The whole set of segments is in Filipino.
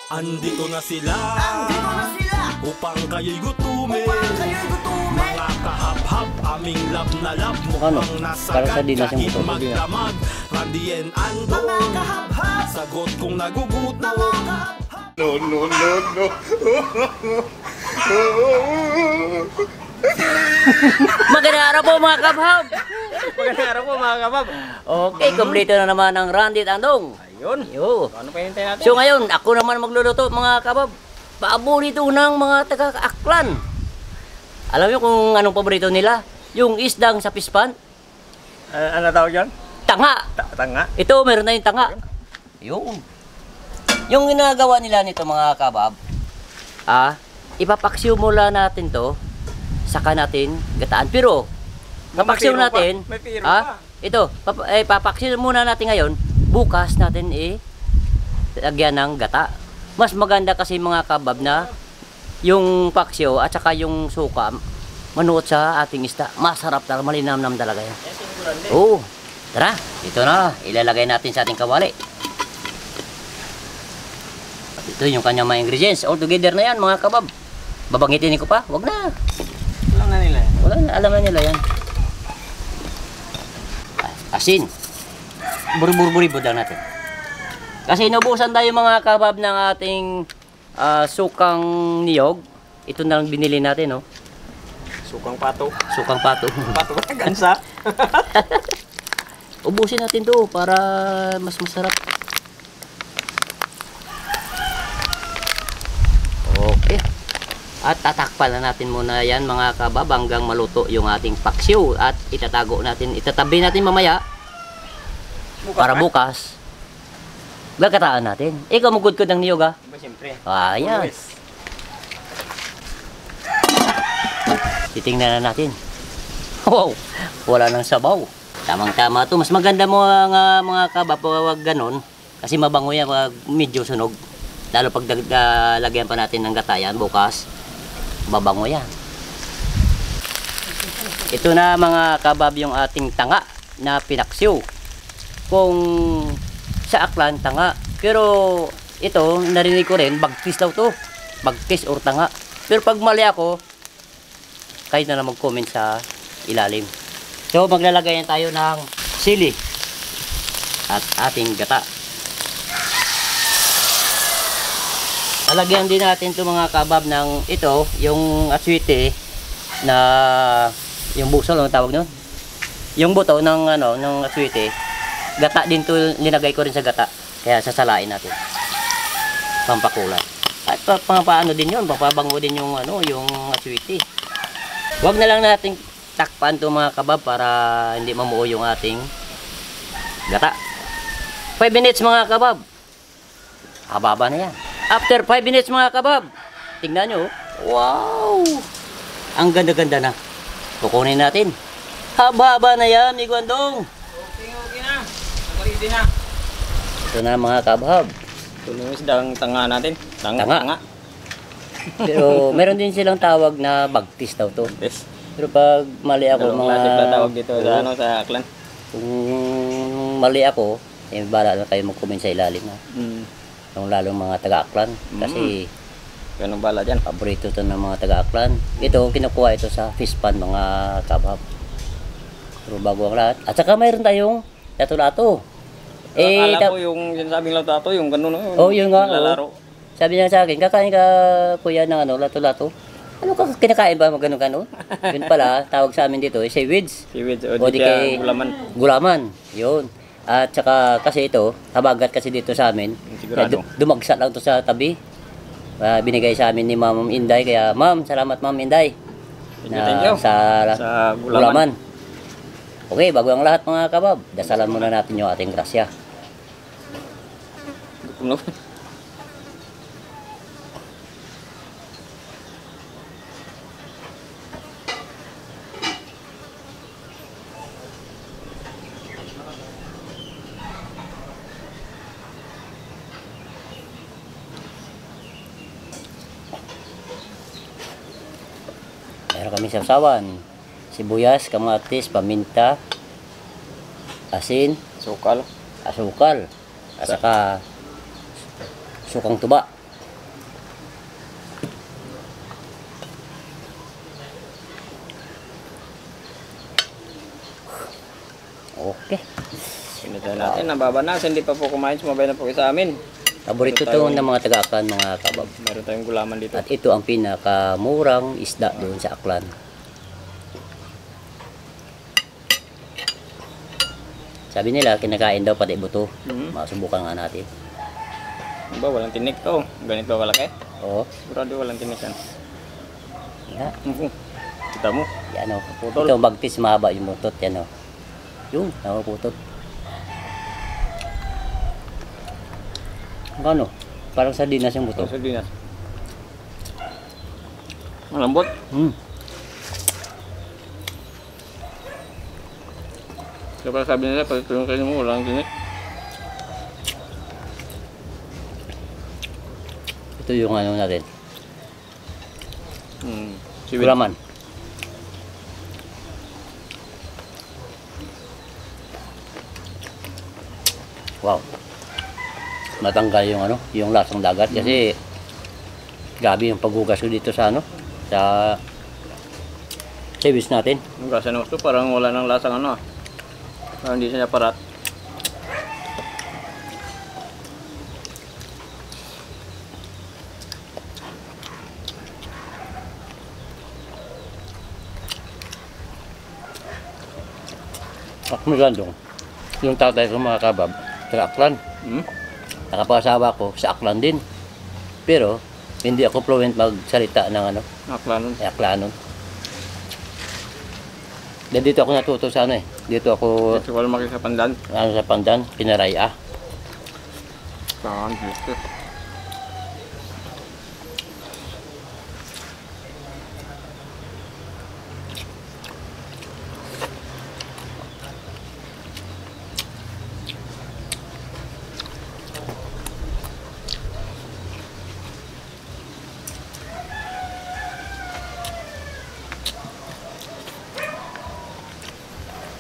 Andito na sila upang kayo'y gutumin. Mga kahap-hap, aming lab na lab. Mukhang nasagad kahit magdamag. Randy and Andong, sagot kong nagugutom. No. Magandang araw po mga kabhab. Magandang araw po mga kabab. Okay, kompleto na naman ang Randy at Andong. Ayun. Yo. Ano pa hinintay natin? So ngayon, ako naman magluluto mga kabab. Paborito ng mga taga-Aklan. Alam niyo kung anong paborito nila? Yung isdang sa pispan. Ano tawag yun? Tanga. Tanga. Ito, meron na yung tanga. Yun. Yung ginagawa nila nito mga kabab, ipapaksiw mula natin to, saka natin gataan. Pero, papaksiw natin, May piro pa. ito, papaksiw muna natin ngayon, bukas natin lagyan ng gata. Mas maganda kasi mga kabab na yung paksiw at saka yung suka, manuot sa ating isda. Masarap talaga, malinamnam talaga yan. Oo. Tara, ito na, ilalagay natin sa ating kawali. Ito yung kanyang mga ingredients. All together na yan mga kabab. Babangitin ko pa? Wag na. Alam na nila. Wala na, alam na nila yan. Asin. Buri-buri-buri lang natin. Kasi inubusan tayo mga kabab ng ating sukang niyog. Ito na lang binili natin, no? Sukang pato. Sukang pato. Pato ba? Gansa. Ubusin natin to para mas masarap. Okay. At tatakpan na natin muna yan mga kabab hanggang maluto yung ating paksiw. At itatago natin, itatabi natin mamaya para bukas gagataan natin. Ikaw magudkod ng niyog, ha? Ba, siyempre. Ayan. Titingnan na natin. Wow, wala nang sabaw. Tamang-tama to. Mas maganda mo mga kabab, wag ganon. Kasi mabango yan, wag medyo sunog. Lalo pag lagyan pa natin ng gatayan bukas, babango yan. Ito na mga kabab yung ating tanga na pinaksiw. Kung sa Aklan, tanga. Pero ito, narinig ko rin, bagtis daw to. Bagtis or tanga. Pero pag mali ako, kayo na lang mag-comment sa ilalim. So maglalagay tayo ng sili at ating gata. Lalagyan din natin ito mga kabab ng ito, yung aswite na yung busol, ano tawag nun? Yung buto ng ng aswite. Gata din to, linagay ko rin sa gata. Kaya sasalain natin. Pampakulay. At paano din yun, papabango din yung yung aswite. Huwag na lang natin takpan to mga kabab para hindi mamuo yung ating gata. 5 minutes mga kabab. Hababa na yan. After 5 minutes mga kabab, tingnan nyo. Wow! Ang ganda-ganda na. Kukunin natin. Haba-haba na yan, Migo Andong. Okay na. Ready na. Ito na mga kabab. Ito na yung isdang tanga natin. Tanga. Pero meron din silang tawag na bagtis daw to. Yes. Pero pag mali ako Dalawang mga... klase pala tawag dito sa sa Aklan. Kung mali ako, bala na kayo mag-comment sa ilalim. Yung lalong mga taga-Aklan. Kasi ganun bala dyan. paborito to ng mga taga-Aklan. Ito, kinukuha ito sa fish pan mga kabab. Pero bago ang lahat. At saka mayroon tayong lato-lato. Akala ko yung sinasabing lato-lato, yung ganun. Oh, yun nga. Lalaro. Sabi niya sa akin, kakain ka kuya ng lato-lato. Ano ka kinakain ba magano-gano? Yun pala, tawag sa amin dito, seaweeds. Seaweeds O di kay gulaman. Gulaman, yun. At saka kasi ito, habagat kasi dito sa amin. Sigurado. Dumagsa lang to sa tabi. Binigay sa amin ni Ma'am Inday. Kaya Ma'am, salamat Ma'am Inday. Thank you. Sa gulaman. Okay, bago ang lahat mga kabab, dasalan muna natin yung ating grasya. Meron kami sawsawan, sibuyas, kamatis, paminta, asin, Sukal. asukal, at saka sukang tuba. Okay. Pinito natin. Nababanasan. Hindi pa po kumain. Sumabay na po kayo sa amin. Paborito to ng mga taga-Aklan, mga kabab. Meron tayong gulaman dito. At ito ang pinakamurang isda doon sa Aklan. Sabi nila, kinakain daw pati buto. Masubukan nga natin. Diba, walang tinik to. Ganito kalaki. Oo. Sigurado walang tinik yan. Yeah. Kita mo. Yan o. Putol. Ito ang bagtis, mahaba yung butot. Yan o. Yung, nakuputot. Ano? Parang sardinas yung buto. Sardinas. Malambot. Kaya sabi nila, pag ito yung kayo mo, walang tinik. Ito yung ano natin. Siwit. Gulaman. Wow. Matanggal yung ano, yung lasang dagat kasi gabi yung paghugas ko dito sa ano, sa service natin. Yung gasa ng gusto, parang wala ng lasang ano ah. Parang hindi siya parat. Ako magandong. Yung tatay ko mga kabab, sa Aklan. Nakapangasawa ko sa Aklan din. Pero, hindi ako fluent magsalita ng ano, Aklanon. Aklanon. Dahil dito ako natuto sa ano eh. Dito ako, Ito ko lumaki sa pandan. ano sa Pandan, Pinaraya. Saan dito.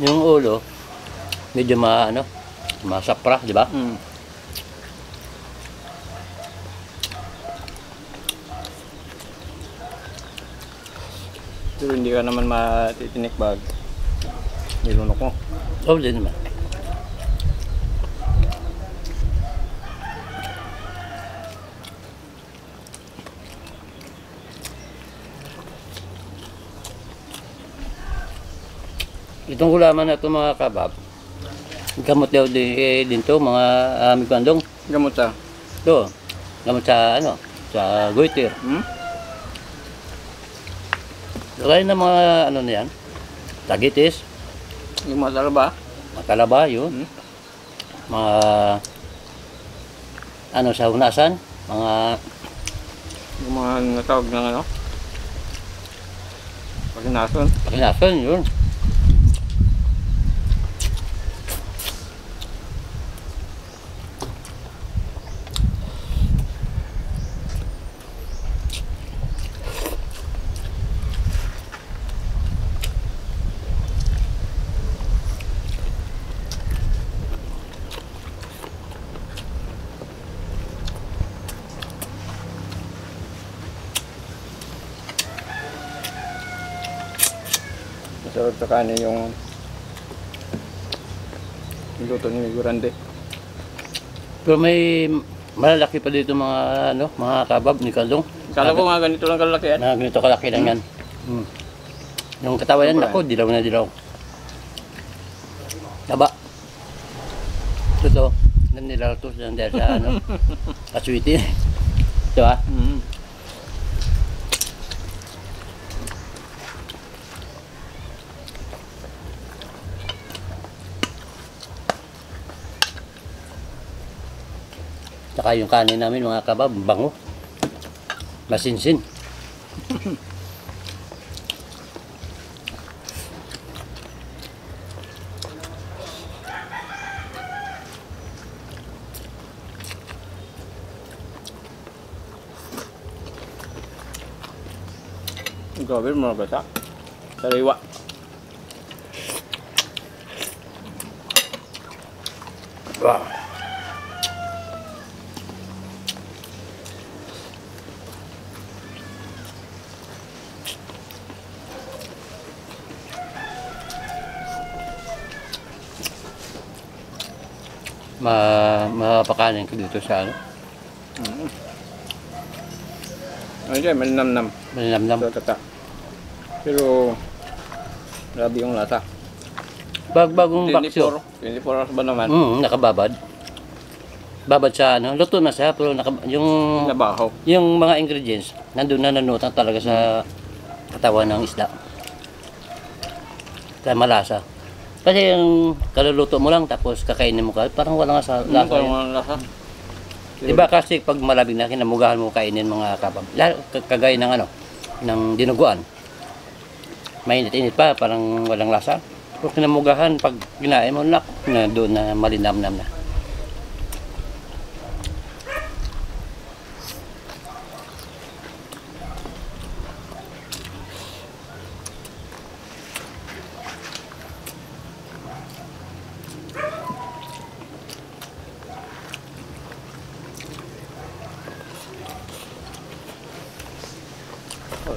Yung ulo, medyo ano, masapra, di ba? Pero hindi ka naman matitinik bag. Nilunok mo. Oo, din naman. Itong gulaman na ito mga kabab, gamot daw din to mga amigandong. Gamot sa? Ito, gamot sa ano, sa goiter. Kaya na mga ano na yan, tagitis, Yung masarap ba? matalaba yun, mga ano sa hunasan, mga Yung mga natawag ng ano? Paginason. pakinasan yun. Masarap sa kanin yung luto ni Grande. Pero may malalaki pa dito mga ano, mga kabab ni Kaldong. Kala ko nga ganito lang kalaki yan. Na ganito kalaki lang yan. Yung katawan yan, ako, dilaw na dilaw. Taba. Ito, nanilaw to dahil sa ano, kaswiti. Ito ah. Saka yung kanin namin mga kabab, bango. Masinsin. Grabe mga gata. Sariwa. Wow. mapakanin ko dito sa ano. Ano dyan, malinamnam. Malinamnam. So, tata. Pero, grabe yung lasa. Bagong baksyo. 24 hours ba naman? Nakababad. Babad sa ano, luto na siya pero yung Nabaho. yung mga ingredients nandun na nanutang talaga sa katawan ng isda. Kaya malasa. Kasi yung kaluluto mo lang tapos kakainin mo ka, parang wala nga sa lasa. Parang Yun. walang lasa. Diba kasi pag malabig na kinamugahan mo kainin mga kabab. Kagaya ng ano, ng dinuguan. Mainit-init pa, parang walang lasa. Pag kinamugahan, pag kinain mo, na doon na malinamnam na.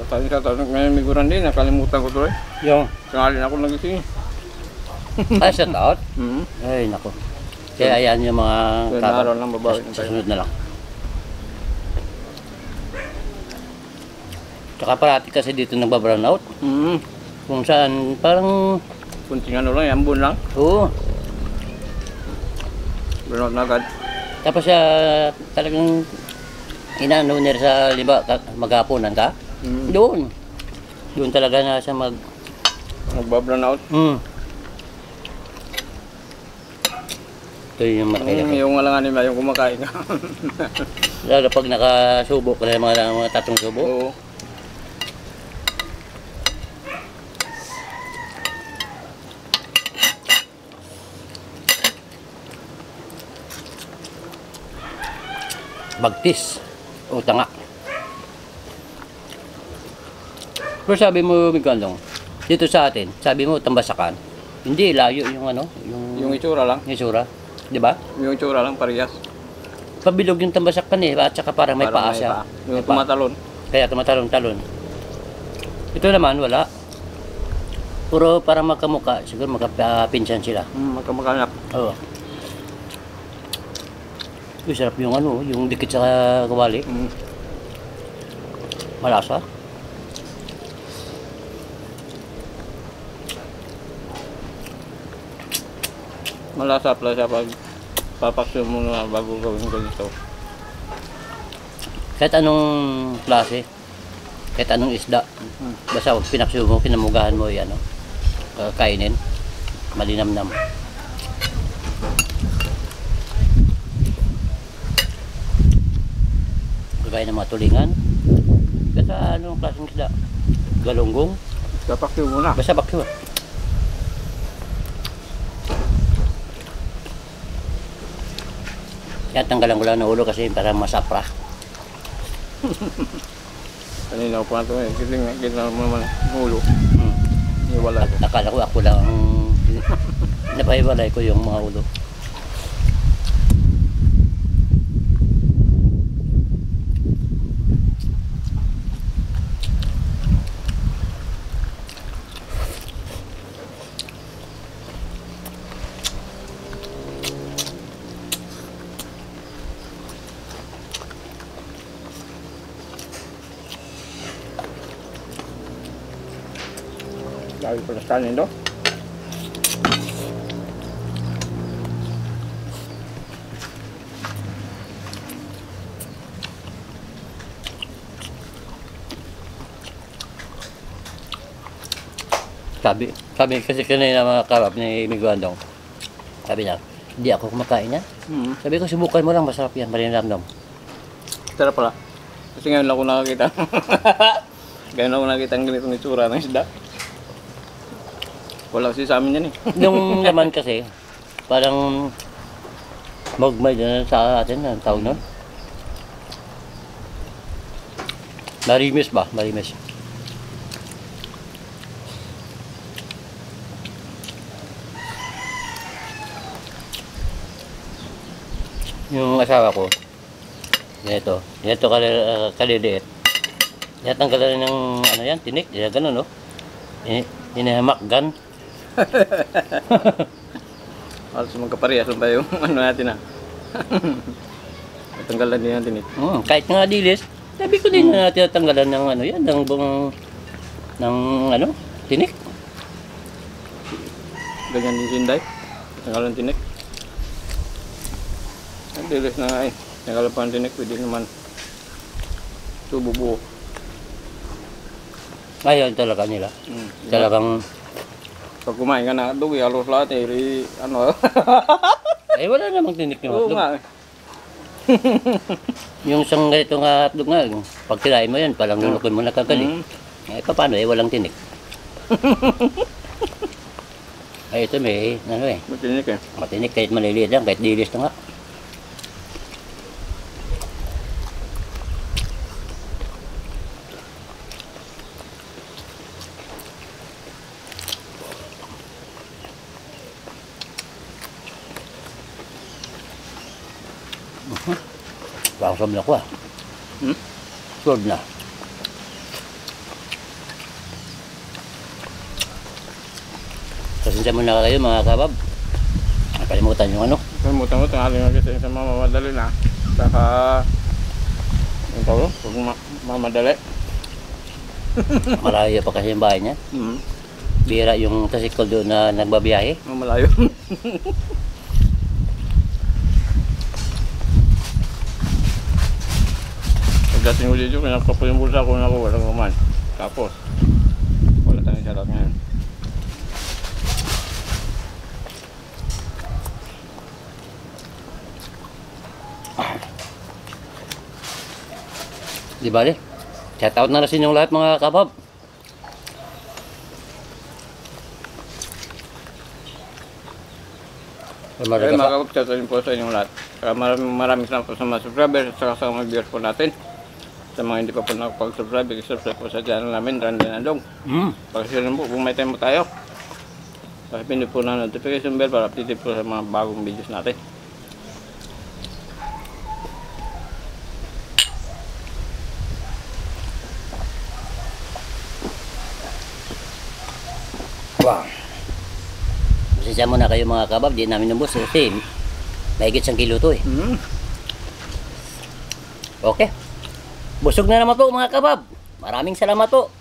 Sabi sa tanong ngayon miguran din, nakalimutan ko tuloy. Yung, Sangalin ako nagising. ay, shout out. Ay, nako. Kaya ayan yung mga Kaya naaraw lang babawi na tayo. Susunod na lang. Tsaka parati kasi dito nagbabrown out. Kung saan, parang, Kunting ano lang, yambon lang. oo. Burnout na agad. Tapos talagang inano nila sa liba, maghapunan ka. Doon. Doon talaga na siya Nagbaburn out. Ito yung makaya. Yung alanganin ba, yung kumakain ka. Lalo pag nakasubo ka na mga tatlong subo. Oo. Bagtis o tanga. Pero sabi mo, Migandong, dito sa atin, sabi mo, Tambasakan. Hindi, layo yung ano, Yung itsura lang. yung isura. Di ba? Yung itsura lang, parehas. Pabilog yung Tambasakan eh, at saka parang may Parang paa siya. paa. Yung May paa. tumatalon. Kaya tumatalon-talon. Ito naman, wala. Puro para magkamuka, siguro magkapinsan sila. Magkamakanap. Oo. Uy, sarap yung ano, yung dikit sa kawali. Malasa. Malasa pala siya pag papakso mo na bago gawin ko dito. Kahit anong klase, kahit anong isda, basta pag pinakso mo, kinamugahan mo yan, ano, kainin, malinamnam. Kagaya ng mga tulingan, basta anong klaseng isda, galunggong, Papakso mo na. basta bakso. Kaya tanggalan ko lang ng ulo kasi para masapra. Kanina ko pa ito eh. Kita mo naman ang ulo. Iwala ko. Akala ko ako lang napahiwalay ko yung mga ulo. Dami pala sa kanin do. Sabi kasi kanina mga karap ni Miguandong, sabi niya, hindi ako kumakain yan. Sabi ko, subukan mo lang, masarap yan, malinamnam. Sarap pala. Kasi ngayon lang ako nakakita. Ngayon lang ako nakakita ang ganitong itsura ng isda. Wala kasi sa amin yan eh. Yung laman kasi, parang magmay na sa atin, ang tawag nun. Marimis ba? Marimis. Yung asawa ko, ganito kaliliit. Tinatanggalan ng ano yan, tinik, yan gano'n, no? Hinahamakgan. Para sa magkaparehas pa yung ano natin ah. Tanggalan din natin eh. Kahit nga dilis, sabi ko din na natin tanggalan ng ano yan, ng buong ng ano, tinik. Ganyan din sinday. Tanggalan tinik. Ang dilis na nga eh. Tanggalan pa ang tinik, pwede naman tubo buo. Ayun talaga nila. Talagang, Pag kumain ka na dog, halos lahat eh. Ano eh wala namang tinik yung Oo hotdog. nga eh. Yung isang ganito nga hotdog nga, pag tirahin mo yan, palang lunukin mo na kagad eh. Eh paano eh, walang tinik. Ay ito may, ano eh, Matinik eh. matinik kahit maliliit lang, kahit dilis na nga. Parang sob na ko ah. Sob na. Pasensya muna kayo mga kabab. Nakalimutan yung ano. Kalimutan mo, tanghali nga kasi sa mamamadali na. Saka, yung tawag, huwag mamadali. Malayo pa kasi yung bahay niya. Bira yung tasikol doon na nagbabiyahe. Malayo. Pagdating ko dito, kinapka po yung bulsa ko na ako, walang naman. Tapos, wala tayong sarap ngayon. Di ba shout out na rin yung lahat mga kabab. Kaya mga kapag chat po sa inyong lahat. Kaya maraming salamat po sa mga subscribers at sa mga viewers po natin. Sa mga hindi pa po nakapag-subscribe, i-subscribe po sa channel namin, Randy Nandong. Pag-share po kung may time po tayo. Pag-pindot po na notification bell para update po sa mga bagong videos natin. Wow. Pasensya muna kayo mga kabab, di namin nabos kasi mahigit 1 kilo to eh. Okay. Busog na naman po mga kabab. Maraming salamat po.